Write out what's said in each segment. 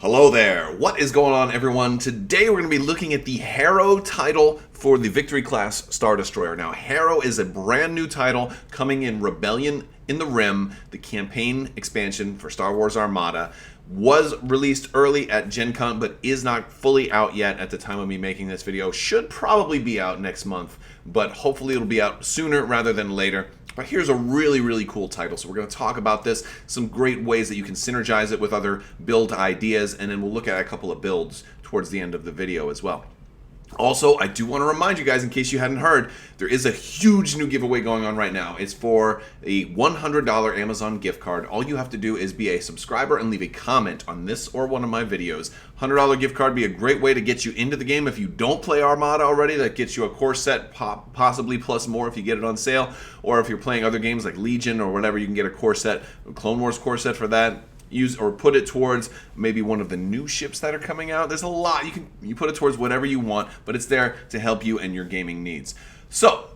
Hello there. What is going on, everyone? Today we're going to be looking at the Harrow title for the Victory class Star Destroyer. Now, Harrow is a brand new title coming in Rebellion in the Rim, the campaign expansion for Star Wars Armada. Was released early at Gen Con, but is not fully out yet at the time of me making this video. Should probably be out next month, but hopefully it'll be out sooner rather than later. But here's a really cool title, so we're going to talk about this, some great ways that you can synergize it with other build ideas, and then we'll look at a couple of builds towards the end of the video as well. Also, I do want to remind you guys, in case you hadn't heard, there is a huge new giveaway going on right now. It's for a $100 Amazon gift card. All you have to do is be a subscriber and leave a comment on this or one of my videos. $100 gift card would be a great way to get you into the game. If you don't play Armada already, that gets you a core set, possibly plus more if you get it on sale. Or if you're playing other games like Legion or whatever, you can get a core set, a Clone Wars core set for that. Use or put it towards maybe one of the new ships that are coming out. There's a lot you put it towards whatever you want, but it's there to help you and your gaming needs. So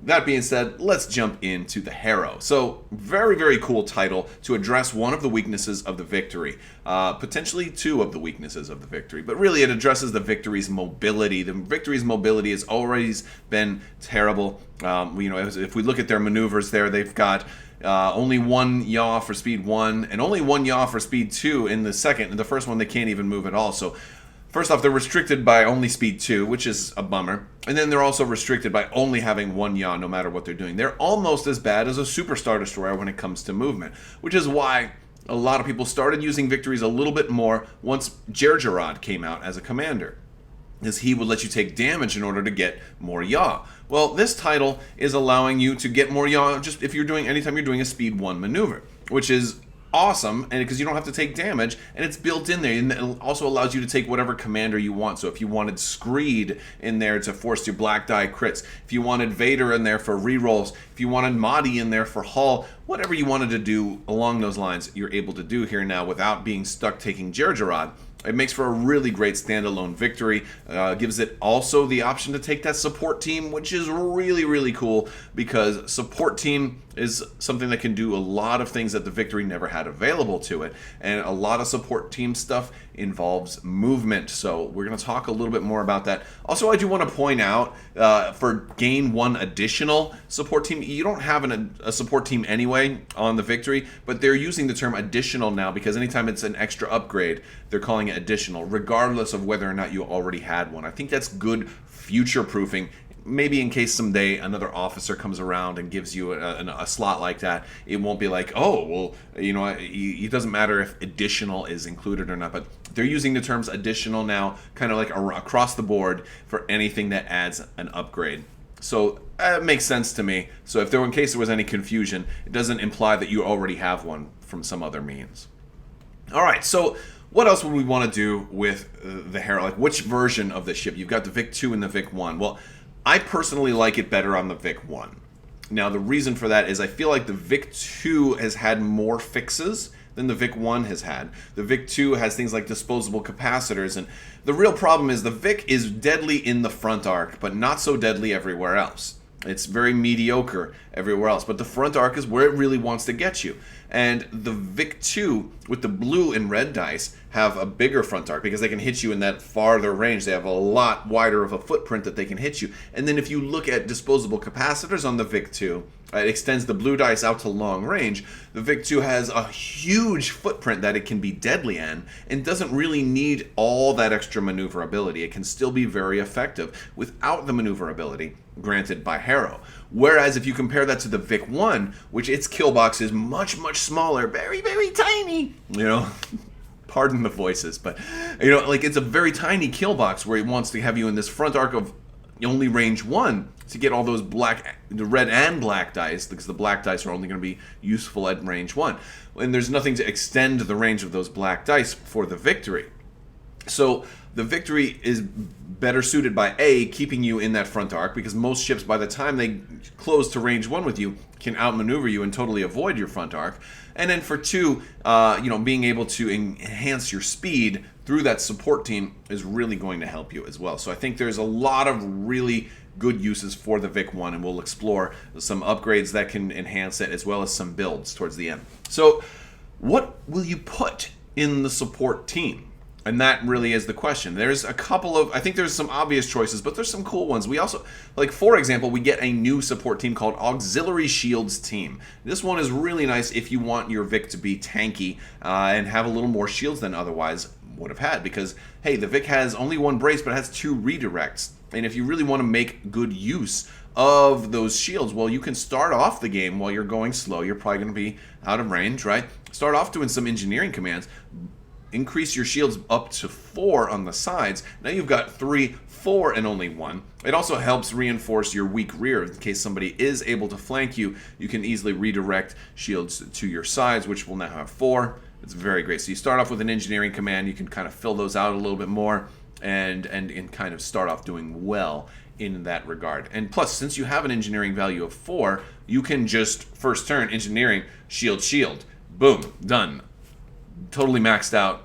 that being said, let's jump into the Harrow. So very cool title to address one of the weaknesses of the Victory, potentially two of the weaknesses of the Victory, but really it addresses the Victory's mobility. The Victory's mobility has always been terrible. If we look at their maneuvers there, they've got only one yaw for speed 1 and only one yaw for speed 2 in the second. In the first one, they can't even move at all. So first off, they're restricted by only speed 2, which is a bummer. And then they're also restricted by only having one yaw no matter what they're doing. They're almost as bad as a Super Star Destroyer when it comes to movement, which is why a lot of people started using Victories a little bit more once Jerjerrod came out as a commander, is he would let you take damage in order to get more yaw. Well, this title is allowing you to get more yaw just if you're doing anytime you're doing a speed 1 maneuver, which is awesome, and because you don't have to take damage, and it's built in there, and it also allows you to take whatever commander you want. So if you wanted Screed in there to force your black die crits, if you wanted Vader in there for rerolls, if you wanted Mahdi in there for hull, whatever you wanted to do along those lines, you're able to do here now without being stuck taking Jerjerrod. It makes for a really great standalone Victory. Gives it also the option to take that support team, which is really cool, because support team is something that can do a lot of things that the Victory never had available to it. And a lot of support team stuff involves movement. So we're going to talk a little bit more about that. Also, I do want to point out, for gain 1 additional support team, you don't have a support team anyway on the Victory, but they're using the term additional now because anytime it's an extra upgrade, they're calling it additional, regardless of whether or not you already had one. I think that's good future-proofing. Maybe in case someday another officer comes around and gives you a slot like that, it won't be like, oh, well, it doesn't matter if additional is included or not, but they're using the terms additional now, kind of like across the board for anything that adds an upgrade. So it makes sense to me. So in case there was any confusion, it doesn't imply that you already have one from some other means. All right, so what else would we want to do with the Harrow? Like, which version of the ship? You've got the Vic-2 and the Vic-1. Well, I personally like it better on the Vic-1. Now, the reason for that is I feel like the Vic-2 has had more fixes than the Vic-1 has had. The Vic-2 has things like disposable capacitors, and the real problem is the Vic is deadly in the front arc, but not so deadly everywhere else. It's very mediocre everywhere else, but the front arc is where it really wants to get you. And the Vic-2 with the blue and red dice have a bigger front arc because they can hit you in that farther range. They have a lot wider of a footprint that they can hit you. And then if you look at disposable capacitors on the Vic-2, it extends the blue dice out to long range. The Vic-2 has a huge footprint that it can be deadly in and doesn't really need all that extra maneuverability. It can still be very effective without the maneuverability granted by Harrow. Whereas if you compare that to the Vic-1, which its kill box is much smaller, very tiny, pardon the voices, but it's a very tiny kill box where it wants to have you in this front arc of only range 1 to get all those the red and black dice, because the black dice are only going to be useful at range 1. And there's nothing to extend the range of those black dice for the Victory. So the Victory is better suited by keeping you in that front arc, because most ships, by the time they close to range 1 with you, can outmaneuver you and totally avoid your front arc. And then for 2, being able to enhance your speed through that support team is really going to help you as well. So I think there's a lot of really good uses for the Vic-1, and we'll explore some upgrades that can enhance it as well as some builds towards the end. So what will you put in the support team? And that really is the question. There's a couple of, I think there's some obvious choices, but there's some cool ones. We also, like for example, we get a new support team called Auxilary Shields Team. This one is really nice if you want your Vic to be tanky and have a little more shields than otherwise would have had. Because, hey, the Vic has only one brace, but it has 2 redirects. And if you really want to make good use of those shields, well, you can start off the game while you're going slow. You're probably going to be out of range, right? Start off doing some engineering commands. Increase your shields up to 4 on the sides. Now you've got 3, 4, and only 1. It also helps reinforce your weak rear. In case somebody is able to flank you, you can easily redirect shields to your sides, which will now have 4. It's very great. So you start off with an engineering command. You can kind of fill those out a little bit more and kind of start off doing well in that regard. And plus, since you have an engineering value of 4, you can just first turn engineering, shield, shield. Boom, done. Totally maxed out,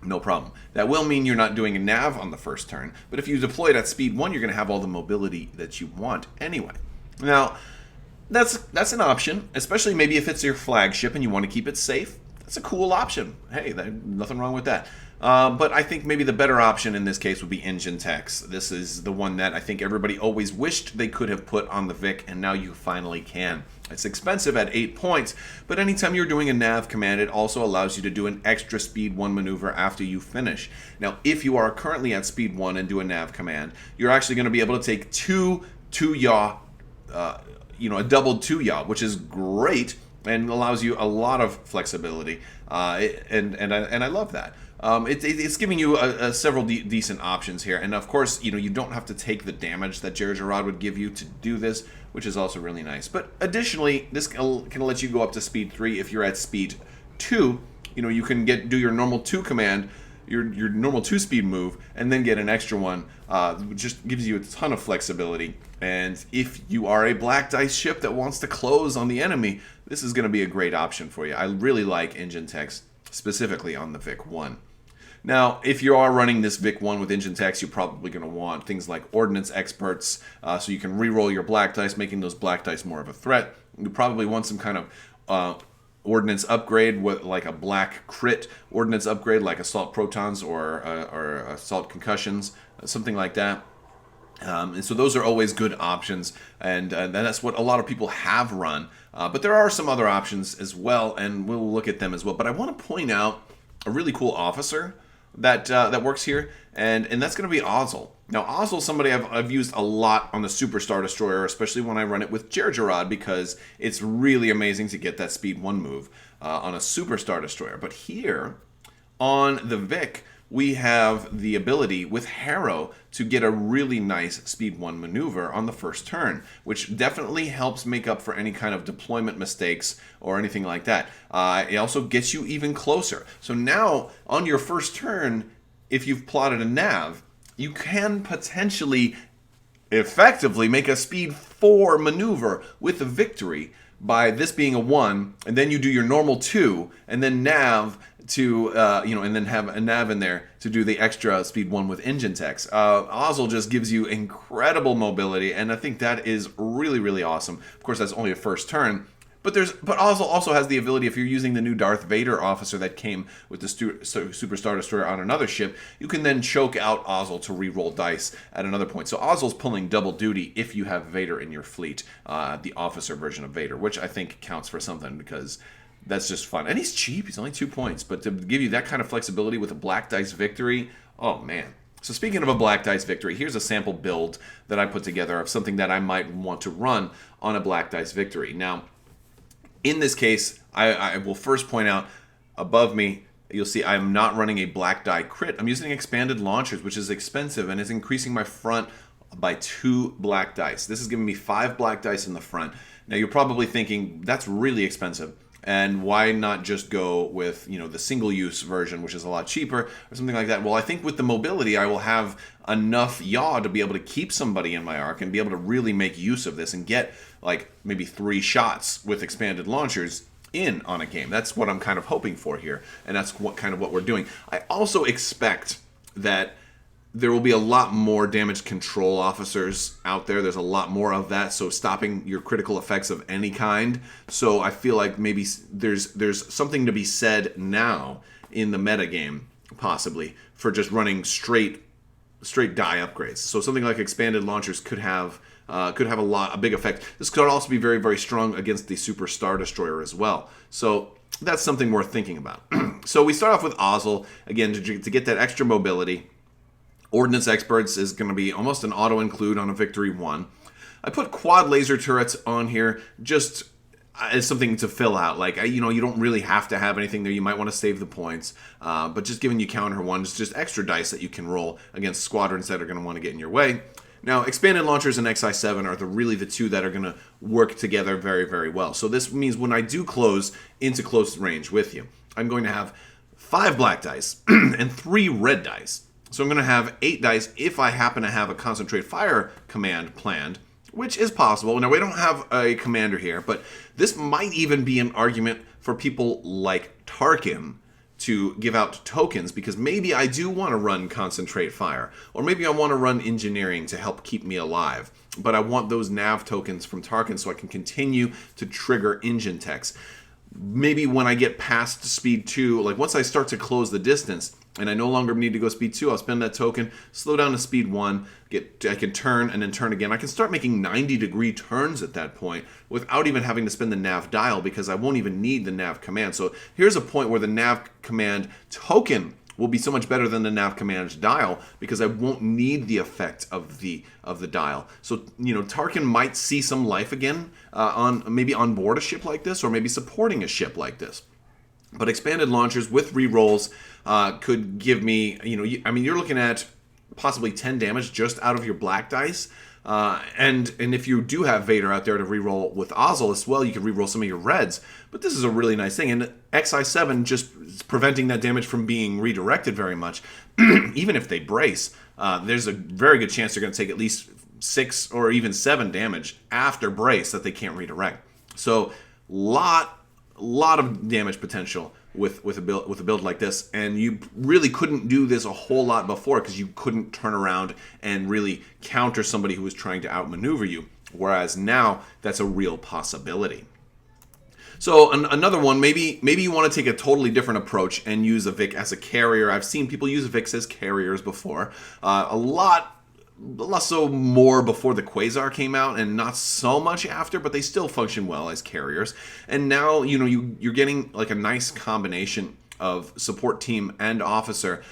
no problem. That will mean you're not doing a nav on the first turn, but if you deploy it at speed 1, you're going to have all the mobility that you want anyway. Now, that's an option, especially maybe if it's your flagship and you want to keep it safe. That's a cool option. Hey, nothing wrong with that. But I think maybe the better option in this case would be engine techs. This is the one that I think everybody always wished they could have put on the Vic, and now you finally can. It's expensive at 8 points, but anytime you're doing a nav command, it also allows you to do an extra speed 1 maneuver after you finish. Now, if you are currently at speed 1 and do a nav command, you're actually going to be able to take 2 yaw, a doubled 2 yaw, which is great and allows you a lot of flexibility, and I love that. It's giving you several decent options here, and of course, you don't have to take the damage that Gergerod would give you to do this, which is also really nice. But additionally, this can let you go up to speed 3 if you're at speed 2. You can do your normal 2 command, your normal 2 speed move, and then get an extra one. Just gives you a ton of flexibility. And if you are a black dice ship that wants to close on the enemy, this is going to be a great option for you. I really like engine techs, specifically on the Vic 1. Now, if you are running this Vic 1 with engine techs, you're probably going to want things like ordnance experts, so you can re-roll your black dice, making those black dice more of a threat. You probably want some kind of ordnance upgrade, with like a black crit ordnance upgrade, like assault protons or assault concussions, something like that. And so those are always good options, and that's what a lot of people have run. But there are some other options as well, and we'll look at them as well. But I want to point out a really cool officer that works here, and that's going to be Auxil. Now, Auxil is somebody I've used a lot on the Super Star Destroyer, especially when I run it with Gergerod, because it's really amazing to get that speed 1 move on a Super Star Destroyer. But here on the Vic, we have the ability with Harrow to get a really nice speed 1 maneuver on the first turn, which definitely helps make up for any kind of deployment mistakes or anything like that. It also gets you even closer. So now, on your first turn, if you've plotted a nav, you can potentially effectively make a speed 4 maneuver with the victory by this being a 1, and then you do your normal 2, and then nav to, and then have a nav in there to do the extra speed 1 with engine techs. Auxil just gives you incredible mobility, and I think that is really, really awesome. Of course, that's only a first turn, but Auxil also has the ability, if you're using the new Darth Vader officer that came with the Super Star Destroyer on another ship, you can then choke out Auxil to re-roll dice at another point. So Auxil's pulling double duty if you have Vader in your fleet, the officer version of Vader, which I think counts for something, because that's just fun. And he's cheap. He's only 2 points. But to give you that kind of flexibility with a black dice victory, oh, man. So speaking of a black dice victory, here's a sample build that I put together of something that I might want to run on a black dice victory. Now, in this case, I will first point out above me, you'll see I'm not running a black die crit. I'm using expanded launchers, which is expensive and is increasing my front by 2 black dice. This is giving me 5 black dice in the front. Now, you're probably thinking, that's really expensive. And why not just go with, the single-use version, which is a lot cheaper, or something like that? Well, I think with the mobility, I will have enough yaw to be able to keep somebody in my arc and be able to really make use of this and get, like, maybe 3 shots with expanded launchers in on a game. That's what I'm kind of hoping for here, and that's what we're doing. I also expect that there will be a lot more damage control officers out there. There's a lot more of that, so stopping your critical effects of any kind. So I feel like maybe there's something to be said now in the metagame possibly, for just running straight die upgrades. So something like expanded launchers could have a big effect. This could also be very, very strong against the Super Star Destroyer as well. So that's something worth thinking about. So we start off with Auxil, again, to get that extra mobility. Ordnance Experts is going to be almost an auto-include on a Victory 1. I put quad laser turrets on here just as something to fill out. Like, you don't really have to have anything there. You might want to save the points. But just giving you counter ones, just extra dice that you can roll against squadrons that are going to want to get in your way. Now, expanded launchers and XI7 are really the two that are going to work together very, very well. So this means when I do close into close range with you, I'm going to have 5 black dice and 3 red dice. So I'm going to have 8 dice if I happen to have a concentrate fire command planned, which is possible. Now, we don't have a commander here, but this might even be an argument for people like Tarkin to give out tokens, because maybe I do want to run concentrate fire, or maybe I want to run engineering to help keep me alive, but I want those nav tokens from Tarkin so I can continue to trigger engine techs. Maybe when I get past speed 2, like once I start to close the distance and I no longer need to go speed 2, I'll spend that token, slow down to speed 1, I can turn and then turn again. I can start making 90-degree turns at that point without even having to spend the nav dial, because I won't even need the nav command. So here's a point where the nav command token will be so much better than the nav command dial, because I won't need the effect of the dial. So, Tarkin might see some life again on board a ship like this, or maybe supporting a ship like this. But expanded launchers with rerolls could give me, you're looking at possibly 10 damage just out of your black dice. And if you do have Vader out there to reroll with Auxil as well, you can reroll some of your reds. But this is a really nice thing. And XI7 just preventing that damage from being redirected very much. Even if they brace, there's a very good chance they're going to take at least 6 or even 7 damage after brace that they can't redirect. So lot of damage potential with a build like this, and you really couldn't do this a whole lot before, because you couldn't turn around and really counter somebody who was trying to outmaneuver you, whereas now that's a real possibility. So another one, maybe you want to take a totally different approach and use a Vic as a carrier. I've seen people use Vics as carriers before. A lot so more before the Quasar came out, and not so much after, but they still function well as carriers. And now, you're getting like a nice combination of support team and officer,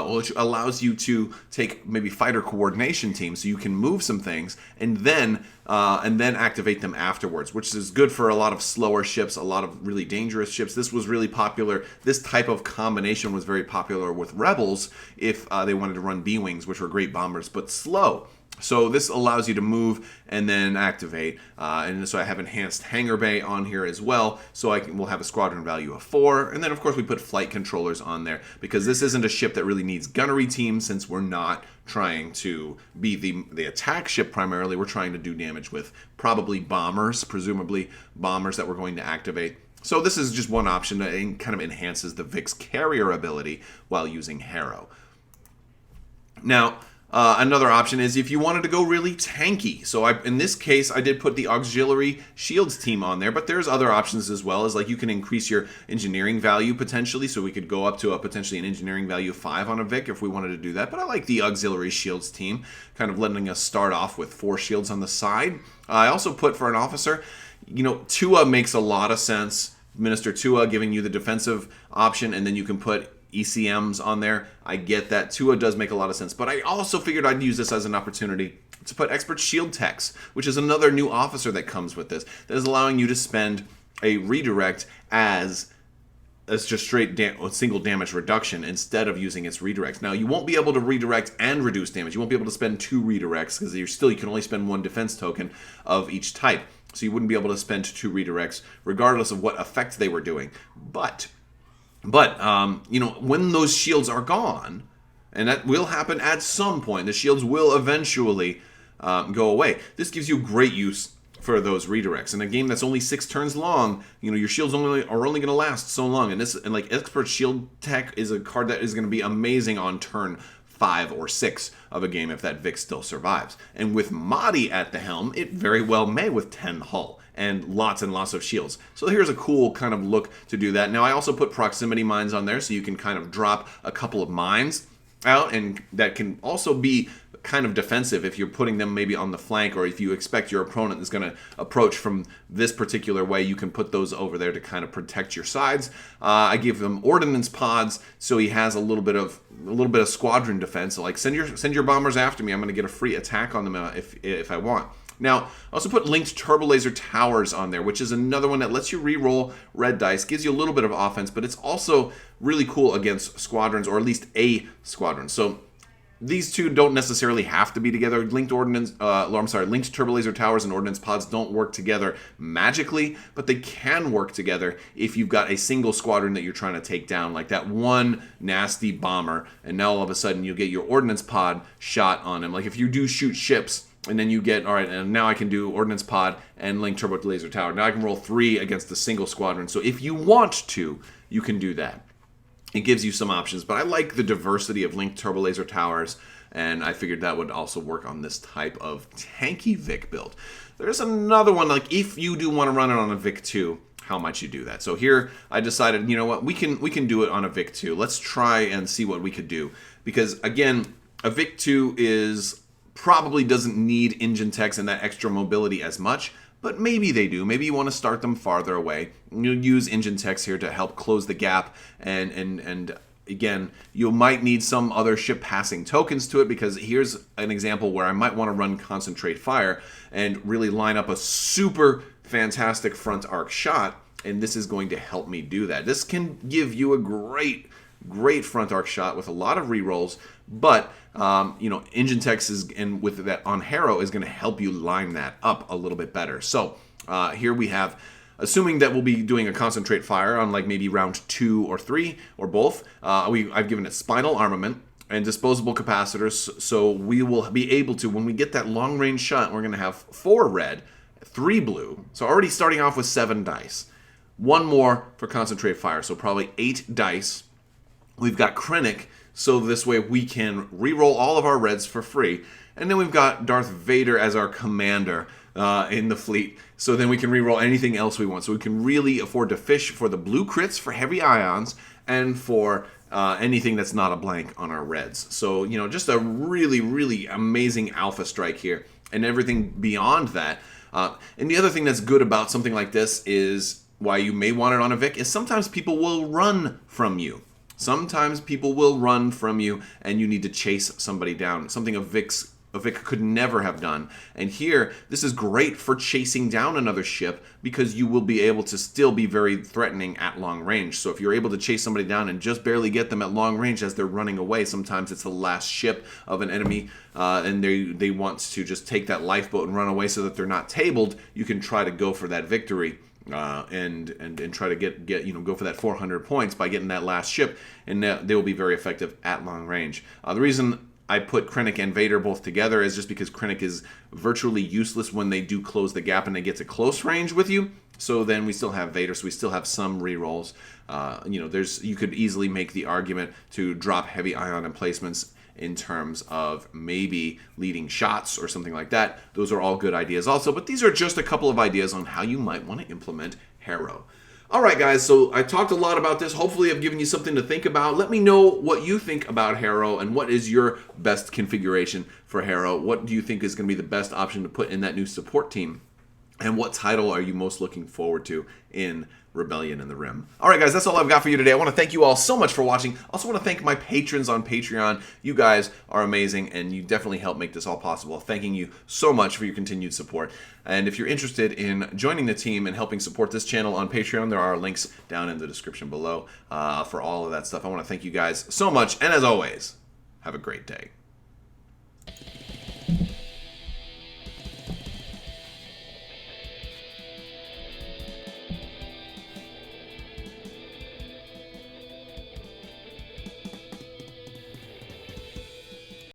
which allows you to take maybe fighter coordination team, so you can move some things and then activate them afterwards, which is good for a lot of slower ships, a lot of really dangerous ships. This was really popular. This type of combination was very popular with Rebels if they wanted to run B-Wings, which were great bombers, but slow. So this allows you to move and then activate. And so I have enhanced hangar bay on here as well. So we'll have a squadron value of 4. And then, of course, we put flight controllers on there, because this isn't a ship that really needs gunnery teams, since we're not trying to be the attack ship primarily. We're trying to do damage with probably bombers, presumably bombers that we're going to activate. So this is just one option that kind of enhances the Vic's carrier ability while using Harrow. Now, another option is if you wanted to go really tanky. So in this case, I did put the Auxilary Shields team on there, but there's other options as well, as like you can increase your engineering value potentially. So we could go up to potentially an engineering value of 5 on a Vic if we wanted to do that. But I like the Auxilary Shields team, kind of letting us start off with 4 shields on the side. I also put for an officer, Tua makes a lot of sense. Minister Tua giving you the defensive option, and then you can put ECMs on there. I get that. Tua does make a lot of sense, but I also figured I'd use this as an opportunity to put Expert Shield Techs, which is another new officer that comes with this, that is allowing you to spend a redirect as just straight single damage reduction instead of using its redirects. Now, you won't be able to redirect and reduce damage. You won't be able to spend 2 redirects, because you can only spend 1 defense token of each type. So you wouldn't be able to spend 2 redirects regardless of what effect they were doing. But when those shields are gone, and that will happen at some point, the shields will eventually go away. This gives you great use for those redirects. In a game that's only 6 turns long, your shields are only going to last so long. And Expert Shield Tech is a card that is going to be amazing on turn 5 or 6 of a game if that Vic still survives. And with Mahdi at the helm, it very well may with 10 hull and lots of shields. So here's a cool kind of look to do that. Now I also put proximity mines on there so you can kind of drop a couple of mines out, and that can also be kind of defensive if you're putting them maybe on the flank, or if you expect your opponent is going to approach from this particular way, you can put those over there to kind of protect your sides. I give them ordnance pods, so he has a little bit of squadron defense. So like send your bombers after me. I'm going to get a free attack on them if I want. Now, I also put linked turbo laser towers on there, which is another one that lets you re-roll red dice, gives you a little bit of offense, but it's also really cool against squadrons, or at least a squadron. So these two don't necessarily have to be together. Linked turbo laser towers and ordnance pods don't work together magically, but they can work together if you've got a single squadron that you're trying to take down, like that one nasty bomber, and now all of a sudden you get your ordnance pod shot on him. Like if you do shoot ships, and then you get, all right, and now I can do ordnance pod and link turbo laser tower. Now I can roll 3 against a single squadron. So if you want to, you can do that. It gives you some options, but I like the diversity of linked turbo laser towers, and I figured that would also work on this type of tanky Vic build. There's another one, like if you do want to run it on a Vic 2, how might you do that? So here I decided, you know what, we can do it on a Vic 2. Let's try and see what we could do, because again, a Vic 2 probably doesn't need engine techs and that extra mobility as much, but maybe they do. Maybe you want to start them farther away. You'll use engine techs here to help close the gap, and again, you might need some other ship passing tokens to it, because here's an example where I might want to run concentrate fire and really line up a super fantastic front arc shot, and this is going to help me do that. This can give you a great front arc shot with a lot of rerolls, but engine techs and with that on Harrow is going to help you line that up a little bit better. So here we have, assuming that we'll be doing a concentrate fire on like maybe round 2 or 3 or both, I've given it spinal armament and disposable capacitors, so we will be able to, when we get that long range shot, we're going to have 4 red, 3 blue, so already starting off with 7 dice. 1 more for concentrate fire, so probably 8 dice. We've got Krennic, so this way we can re-roll all of our reds for free. And then we've got Darth Vader as our commander in the fleet, so then we can re-roll anything else we want. So we can really afford to fish for the blue crits for heavy ions and for anything that's not a blank on our reds. So, just a really amazing alpha strike here, and everything beyond that. And the other thing that's good about something like this is why you may want it on a Vic is sometimes people will run from you. Sometimes people will run from you and you need to chase somebody down. Something a Vic could never have done. And here, this is great for chasing down another ship, because you will be able to still be very threatening at long range. So if you're able to chase somebody down and just barely get them at long range as they're running away, sometimes it's the last ship of an enemy and they want to just take that lifeboat and run away so that they're not tabled, you can try to go for that victory. And try to get go for that 400 points by getting that last ship, and they will be very effective at long range. The reason I put Krennic and Vader both together is just because Krennic is virtually useless when they do close the gap and they get to close range with you. So then we still have Vader, so we still have some rerolls. You could easily make the argument to drop heavy ion emplacements in terms of maybe leading shots or something like that. Those are all good ideas also, but these are just a couple of ideas on how you might want to implement Harrow. Alright guys, so I talked a lot about this. Hopefully I've given you something to think about. Let me know what you think about Harrow and what is your best configuration for Harrow. What do you think is going to be the best option to put in that new support team? And what title are you most looking forward to in Rebellion in the Rim? Alright guys, that's all I've got for you today. I want to thank you all so much for watching. I also want to thank my patrons on Patreon. You guys are amazing, and you definitely help make this all possible. Thanking you so much for your continued support. And if you're interested in joining the team and helping support this channel on Patreon, there are links down in the description below for all of that stuff. I want to thank you guys so much, and as always, have a great day.